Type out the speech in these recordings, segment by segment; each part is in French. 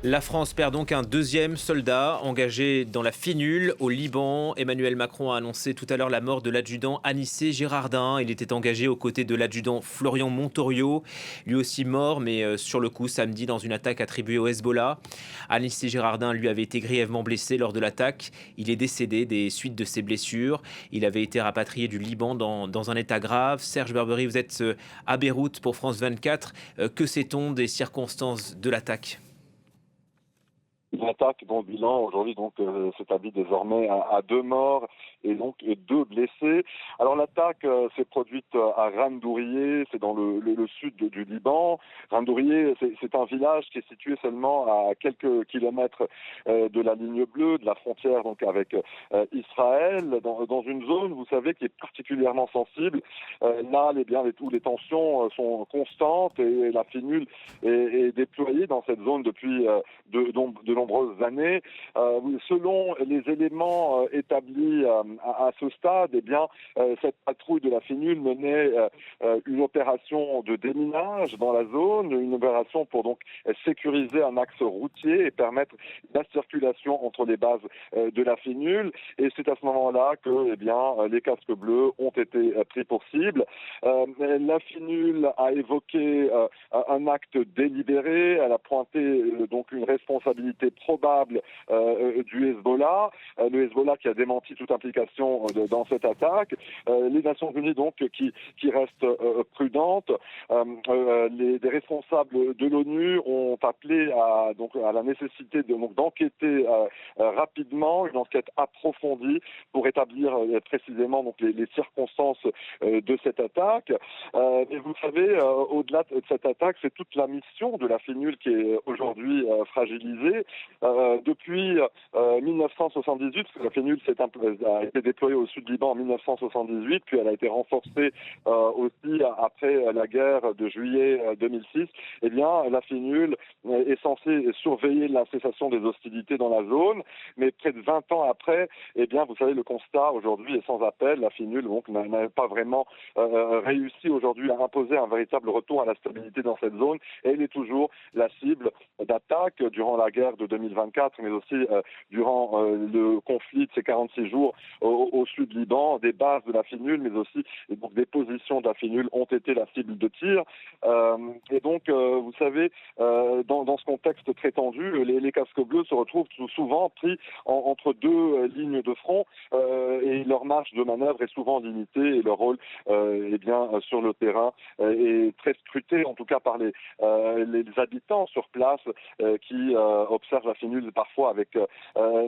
La France perd donc un deuxième soldat engagé dans la FINUL au Liban. Emmanuel Macron a annoncé tout à l'heure la mort de l'adjudant Anissé Girardin. Il était engagé aux côtés de l'adjudant Florian Montorio, lui aussi mort, mais sur le coup samedi dans une attaque attribuée au Hezbollah. Anissé Girardin lui avait été grièvement blessé lors de l'attaque. Il est décédé des suites de ses blessures. Il avait été rapatrié du Liban dans un état grave. Serge Berbery, vous êtes à Beyrouth pour France 24. Que sait-on des circonstances de l'attaque ? Une attaque dont le bilan aujourd'hui s'établit désormais à 2 morts et donc 2 blessés. Alors l'attaque s'est produite à Randourié, c'est dans le sud du Liban. Randourié, c'est un village qui est situé seulement à quelques kilomètres de la ligne bleue, de la frontière donc avec Israël, dans une zone, vous savez, qui est particulièrement sensible. Là, les tensions sont constantes et la FINUL est déployée dans cette zone depuis de nombreuses années. Selon les éléments établis à ce stade, cette patrouille de la FINUL menait une opération de déminage dans la zone, une opération pour donc sécuriser un axe routier et permettre la circulation entre les bases de la FINUL. Et c'est à ce moment-là que les casques bleus ont été pris pour cible. La FINUL a évoqué un acte délibéré. Elle a pointé donc une responsabilité probable du Hezbollah. Le Hezbollah qui a démenti toute implication dans cette attaque. Les Nations Unies donc qui restent prudentes. Des responsables de l'ONU ont appelé à la nécessité d'enquêter rapidement, une enquête approfondie pour établir précisément les circonstances de cette attaque. Et vous savez, au-delà de cette attaque, c'est toute la mission de la FINUL qui est aujourd'hui fragilisée. Depuis 1978, parce que la FINUL a été déployée au sud Liban en 1978, puis elle a été renforcée aussi après la guerre de juillet 2006. La FINUL est censée surveiller la cessation des hostilités dans la zone, mais près de 20 ans après, vous savez, le constat aujourd'hui est sans appel. La FINUL n'a pas vraiment réussi aujourd'hui à imposer un véritable retour à la stabilité dans cette zone, et elle est toujours la cible d'attaques durant la guerre de 2024, mais aussi durant le conflit de ces 46 jours au sud Liban. Des bases de la FINUL, mais aussi des positions de la FINUL ont été la cible de tir. Vous savez, dans ce contexte très tendu, les casques bleus se retrouvent souvent pris entre deux lignes de front et leur marge de manœuvre est souvent limitée et leur rôle sur le terrain est très scruté, en tout cas par les habitants sur place qui observent la FINUL parfois avec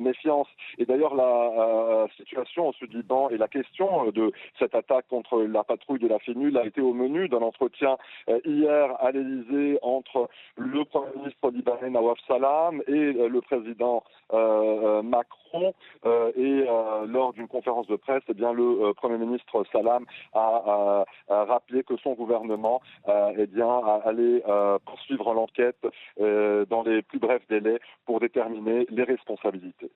méfiance. Et d'ailleurs, la situation au sud Liban et la question de cette attaque contre la patrouille de la FINUL a été au menu d'un entretien hier à l'Élysée entre le Premier ministre libanais Nawaf Salam et le président Macron. Lors d'une conférence de presse, le Premier ministre Salam a rappelé que son gouvernement allait poursuivre l'enquête dans les plus brefs délais pour déterminer les responsabilités.